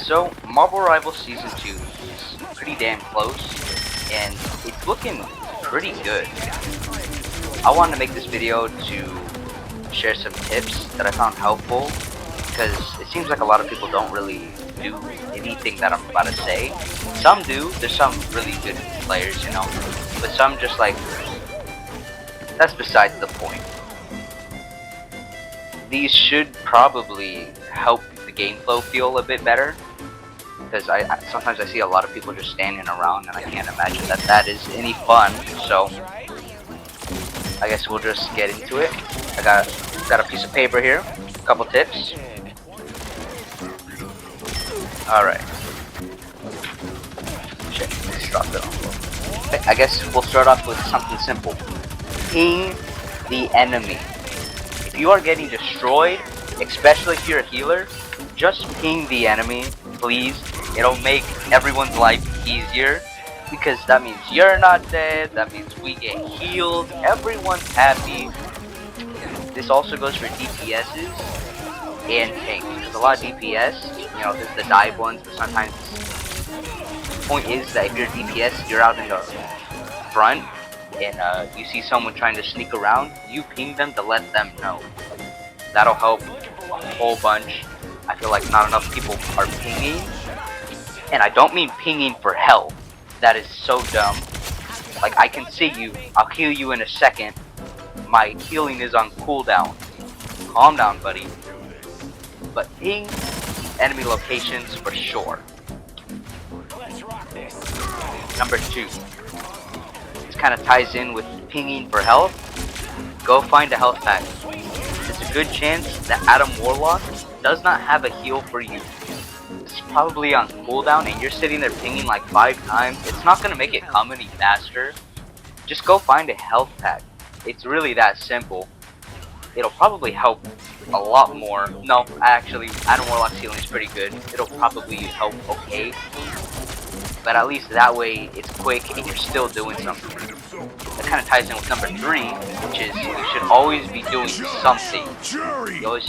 So, Marvel Rivals Season 2 is pretty damn close, and it's looking pretty good. I wanted to make this video to share some tips that I found helpful, because it seems like a lot of people don't really do anything that I'm about to say. Some do, there's some really good players, you know, but some just like, that's besides the point. These should probably help the game flow feel a bit better, because sometimes I see a lot of people just standing around and I can't imagine that is any fun. So I guess we'll just get into it. I got a piece of paper here, a couple tips. Alright. Shit, let's drop it on. Okay, I guess we'll start off with something simple. Ping the enemy. If you are getting destroyed, especially if you're a healer, just ping the enemy, please. It'll make everyone's life easier, because that means you're not dead, that means we get healed, everyone's happy. This also goes for DPSs and tanks, because a lot of DPS, you know, there's the dive ones, but sometimes the point is that if you're DPS, you're out in the front, and you see someone trying to sneak around, you ping them to let them know. That'll help a whole bunch. I feel like not enough people are pinging, and I don't mean pinging for health. That is so dumb. Like, I can see you, I'll heal you in a second, my healing is on cooldown. Calm down, buddy. But ping enemy locations for sure. Number 2. This kind of ties in with pinging for health. Go find a health pack. There's a good chance that Adam Warlock does not have a heal for you. It's probably on cooldown and you're sitting there pinging like 5 times. It's not going to make it come any faster. Just go find a health pack. It's really that simple. It'll probably help a lot more. No, actually, Adam Warlock's healing is pretty good. It'll probably help okay. But at least that way it's quick and you're still doing something. That kind of ties in with number 3, which is you should always be doing something. You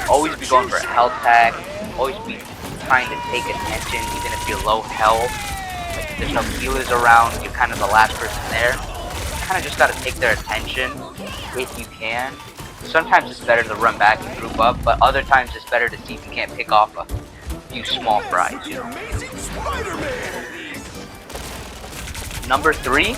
always be going for a health pack, always be trying to take attention even if you're low health. Like if there's no healers around, you're kind of the last person there. You kind of just got to take their attention if you can. Sometimes it's better to run back and group up, but other times it's better to see if you can't pick off a few small fries, you know. Number 3,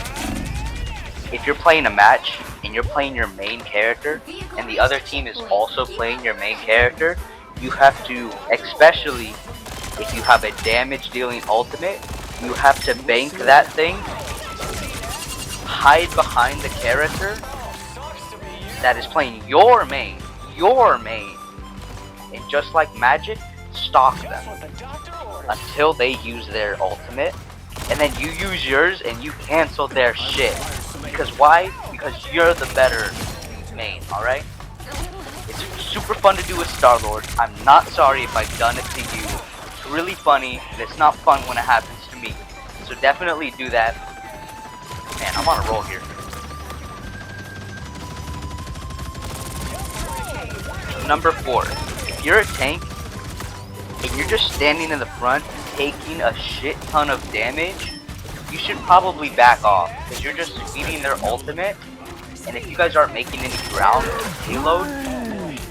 if you're playing a match and you're playing your main character and the other team is also playing your main character, you have to, especially if you have a damage dealing ultimate, you have to bank that thing, hide behind the character that is playing your main, and just like magic, stalk them until they use their ultimate, and then you use yours and you cancel their shit. Because why? Because you're the better main, alright? It's super fun to do with Star-Lord. I'm not sorry if I've done it to you. It's really funny, and it's not fun when it happens to me. So definitely do that. Man, I'm on a roll here. Number 4. If you're a tank, and you're just standing in the front, taking a shit ton of damage, you should probably back off, because you're just feeding their ultimate, and if you guys aren't making any ground payload,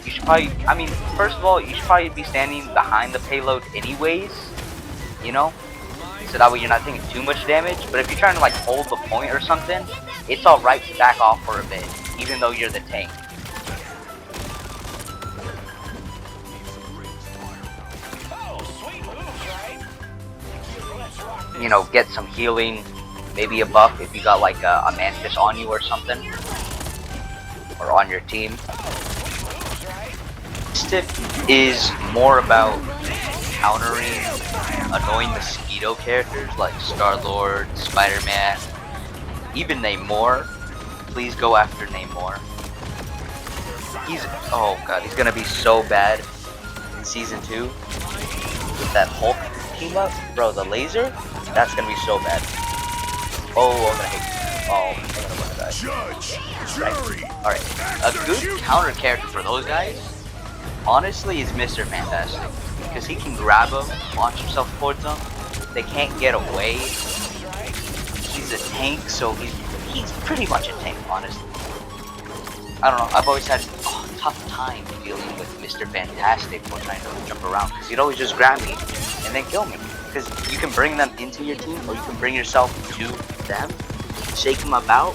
you should probably, I mean, first of all, you should probably be standing behind the payload anyways, you know, so that way you're not taking too much damage. But if you're trying to like hold the point or something, it's alright to back off for a bit, even though you're the tank. You know, get some healing, maybe a buff if you got like a mantis on you or something, or on your team. This tip is more about countering annoying mosquito characters like Star-Lord, Spider-Man, even Namor. Please go after Namor. Oh god, he's gonna be so bad in Season 2 with that Hulk team up. Bro, the laser? That's gonna be so bad. Oh, I'm gonna hate. Oh, I'm gonna win that. Judge, right. Alright. A good counter character for those guys, honestly, is Mr. Fantastic. because he can grab them, launch himself towards them. They can't get away. He's a tank, so he's pretty much a tank, honestly. I don't know, I've always had a tough time dealing with Mr. Fantastic while trying to jump around, because he'd always just grab me and then kill me. Because you can bring them into your team, or you can bring yourself to them, shake them about.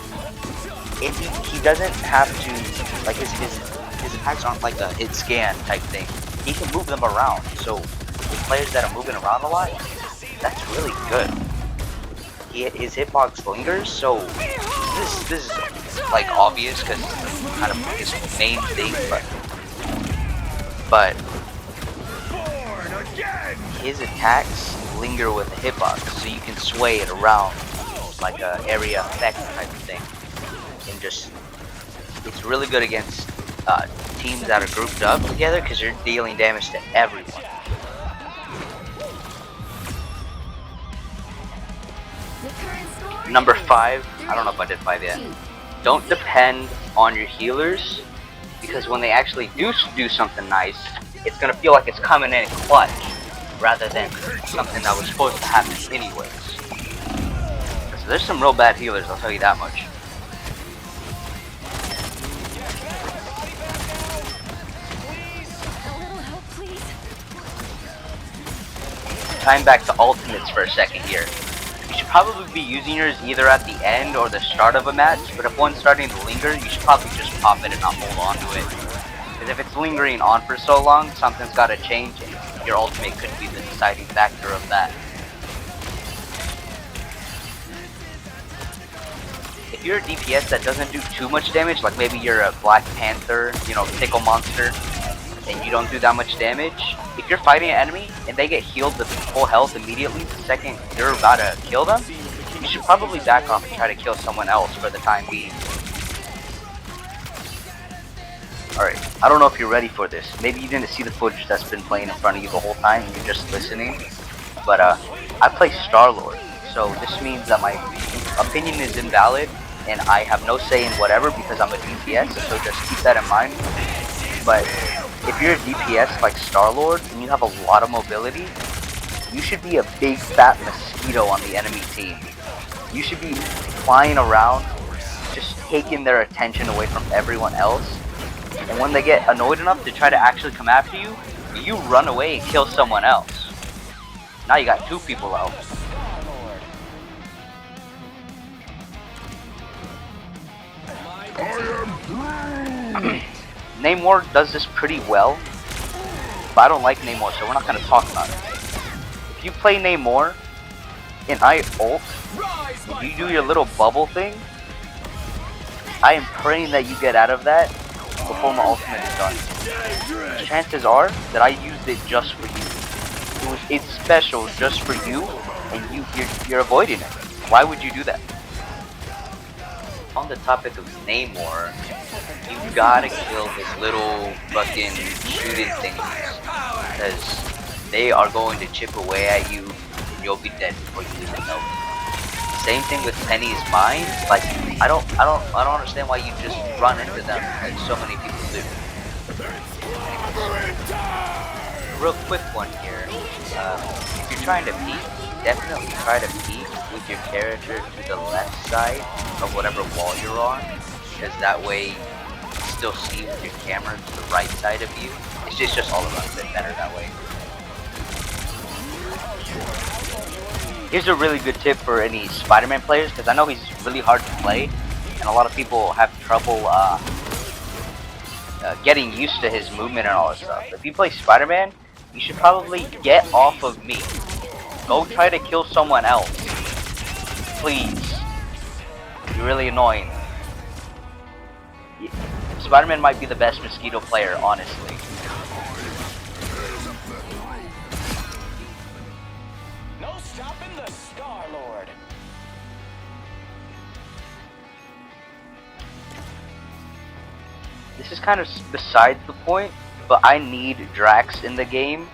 If he doesn't have to, like his attacks aren't like a hit scan type thing. He can move them around, so with players that are moving around a lot, that's really good. His hitbox lingers, so this is like obvious because it's kind of his main thing, but his attacks linger with the hitbox, so you can sway it around like a area effect type of thing, and just it's really good against teams that are grouped up together because you're dealing damage to everyone. Number 5, I don't know if I did 5 yet. Don't depend on your healers, because when they actually do something nice, it's gonna feel like it's coming in clutch rather than something that was supposed to happen anyways. So there's some real bad healers, I'll tell you that much. Time back to ultimates for a second here. You should probably be using yours either at the end or the start of a match, but if one's starting to linger, you should probably just pop it and not hold on to it. Because if it's lingering on for so long, something's got to change, and your ultimate could be the deciding factor of that. If you're a DPS that doesn't do too much damage, like maybe you're a Black Panther, you know, Pickle Monster, and you don't do that much damage, if you're fighting an enemy and they get healed to full health immediately the second you're about to kill them, you should probably back off and try to kill someone else for the time being. Alright, I don't know if you're ready for this. Maybe you didn't see the footage that's been playing in front of you the whole time and you're just listening. But I play Star-Lord, so this means that my opinion is invalid and I have no say in whatever because I'm a DPS, so just keep that in mind. But if you're a DPS like Star-Lord and you have a lot of mobility, you should be a big fat mosquito on the enemy team. You should be flying around, just taking their attention away from everyone else. And when they get annoyed enough to try to actually come after you, you run away and kill someone else. Now you got 2 people out. Namor does this pretty well, but I don't like Namor, so we're not going to talk about it. If you play Namor, and I ult, and you do your little bubble thing, I am praying that you get out of that before my ultimate is done. Chances are that I used it just for you. It's special just for you, and you're avoiding it. Why would you do that? On the topic of Namor, you gotta kill his little fucking shooting thingies, because they are going to chip away at you and you'll be dead before you even know. Same thing with Penny's mind. Like I don't understand why you just run into them like so many people do. Real quick one here. If you're trying to peek, definitely try to peek with your character to the left side of whatever wall you're on, because that way you still see with your camera to the right side of you. It's just all around a bit better that way. Here's a really good tip for any Spider-Man players, because I know he's really hard to play and a lot of people have trouble getting used to his movement and all that stuff. If you play Spider-Man, you should probably get off of me. Go try to kill someone else. Please. You're really annoying. Spider-Man might be the best mosquito player, honestly. No stopping the Star-Lord. This is kind of besides the point, but I need Drax in the game.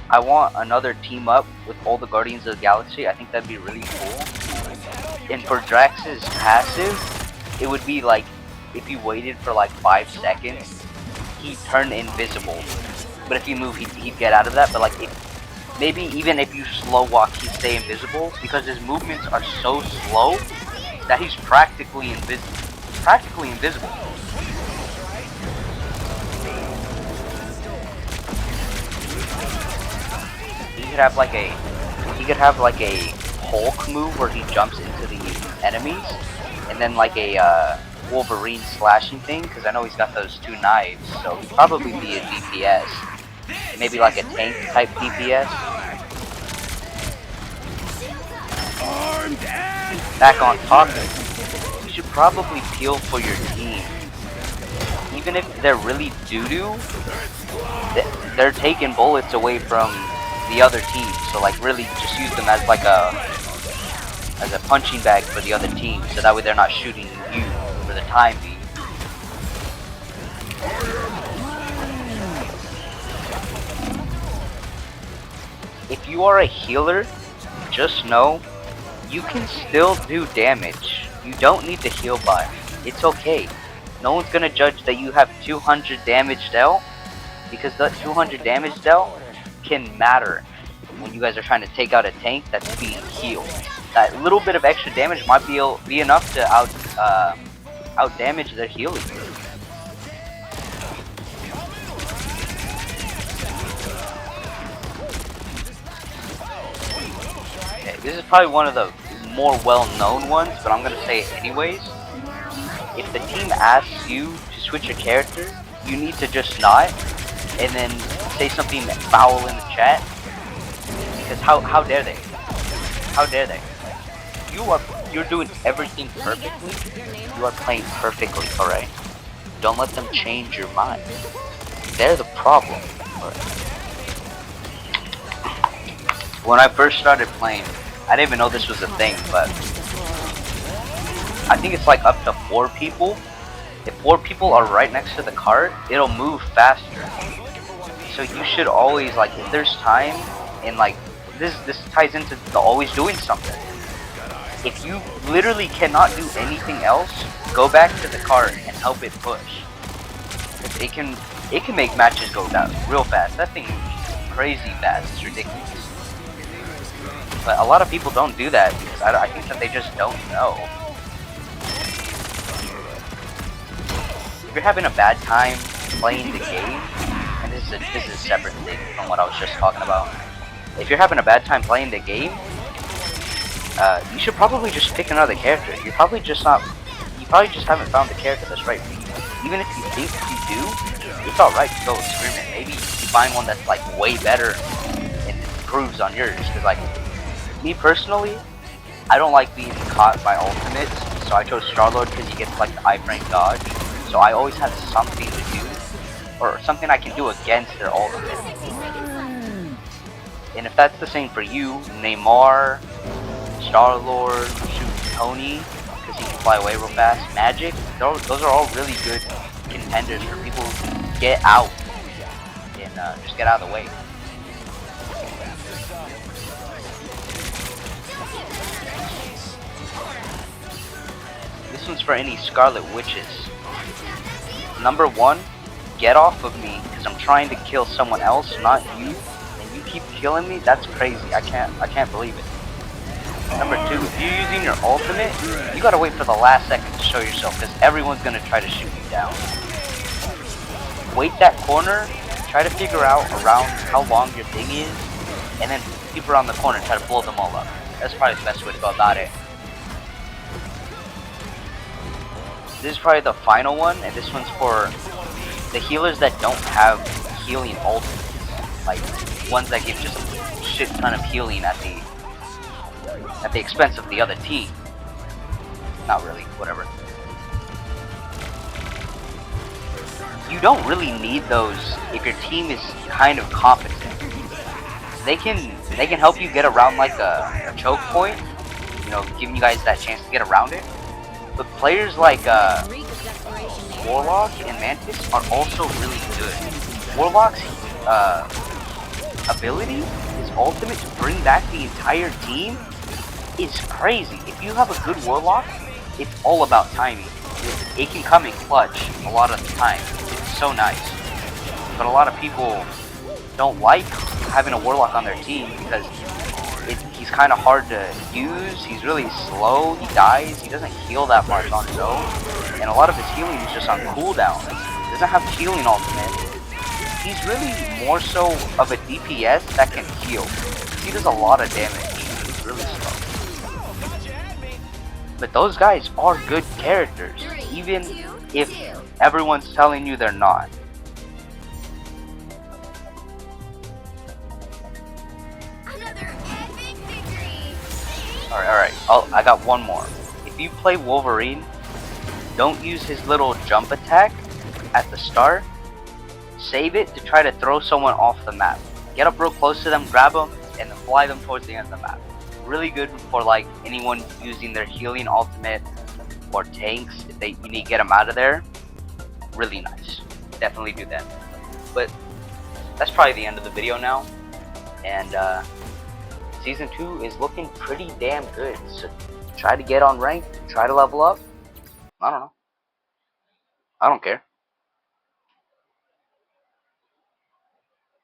I want another team up with all the Guardians of the Galaxy. I think that'd be really cool. And for Drax's passive, it would be like if you waited for like 5 seconds, he turned invisible. But if you move, he'd get out of that. But like, maybe even if you slow walk, he'd stay invisible because his movements are so slow that he's practically invisible. He could have like a Hulk move where he jumps into the enemies, and then like a Wolverine slashing thing, because I know he's got those 2 knives, so he'd probably be a DPS. Maybe like a tank type DPS. Back on topic, you should probably peel for your team. Even if they're really doo-doo, they're taking bullets away from the other team, so like really just use them as like a punching bag for the other team, so that way they're not shooting you for the time being. If you are a healer, just know you can still do damage. You don't need the heal buff. It's okay. No one's gonna judge that you have 200 damage dealt, because that 200 damage dealt can matter when you guys are trying to take out a tank that's being healed. That little bit of extra damage might be enough to out damage their healing. Okay, this is probably one of the more well-known ones, but I'm gonna say it anyways. If the team asks you to switch a character, you need to just nod and then say something foul in the chat. Because how dare they? How dare they? You're doing everything perfectly. You are playing perfectly, alright? Don't let them change your mind. They're the problem. When I first started playing, I didn't even know this was a thing, but I think it's like up to 4 people. If 4 people are right next to the cart, it'll move faster. So you should always, like, if there's time, and like this ties into the always doing something. If you literally cannot do anything else, go back to the cart and help it push. It can make matches go down real fast. That thing is crazy fast. It's ridiculous. But a lot of people don't do that because I think that they just don't know. If you're having a bad time playing the game, and this is a separate thing from what I was just talking about. If you're having a bad time playing the game, you should probably just pick another character. You probably just haven't found the character that's right for you. Even if you think you do, it's alright to go experiment. Maybe you find one that's like way better and improves on yours. Because like, me personally, I don't like being caught by ultimates, so I chose Star-Lord because he gets like the iframe dodge. So I always have something to do, or something I can do against their ultimate. And if that's the same for you, Neymar, Star-Lord, shoot Tony, because he can fly away real fast, Magic, those are all really good contenders for people who get out and just get out of the way. This one's for any Scarlet Witches. Number 1, get off of me, because I'm trying to kill someone else, not you. You keep killing me? That's crazy. I can't believe it. Number 2, if you're using your ultimate, you gotta wait for the last second to show yourself, because everyone's gonna try to shoot you down. Wait that corner, try to figure out around how long your thing is, and then people around the corner try to blow them all up. That's probably the best way to go about it. This is probably the final one, and this one's for the healers that don't have healing ultimates. Like, ones that give just a shit ton of healing at the expense of the other team. Not really, whatever. You don't really need those if your team is kind of competent. They can help you get around like a choke point, you know, giving you guys that chance to get around it. But players like Warlock and Mantis are also really good. Warlock's ability, his ultimate to bring back the entire team, is crazy. If you have a good Warlock, it's all about timing. It can come in clutch a lot of the time. It's so nice. But a lot of people don't like having a Warlock on their team because he's kind of hard to use. He's really slow. He dies. He doesn't heal that much on his own. And a lot of his healing is just on cooldown. He doesn't have healing ultimate. He's really more so of a DPS that can heal. He does a lot of damage. He's really slow. But those guys are good characters, even if everyone's telling you they're not. Alright, I got one more. If you play Wolverine, don't use his little jump attack at the start. Save it to try to throw someone off the map. Get up real close to them, grab them, and then fly them towards the end of the map. Really good for like anyone using their healing ultimate or tanks if you need to get them out of there. Really nice. Definitely do that. But that's probably the end of the video now. And Season 2 is looking pretty damn good. So try to get on rank, try to level up. I don't know. I don't care.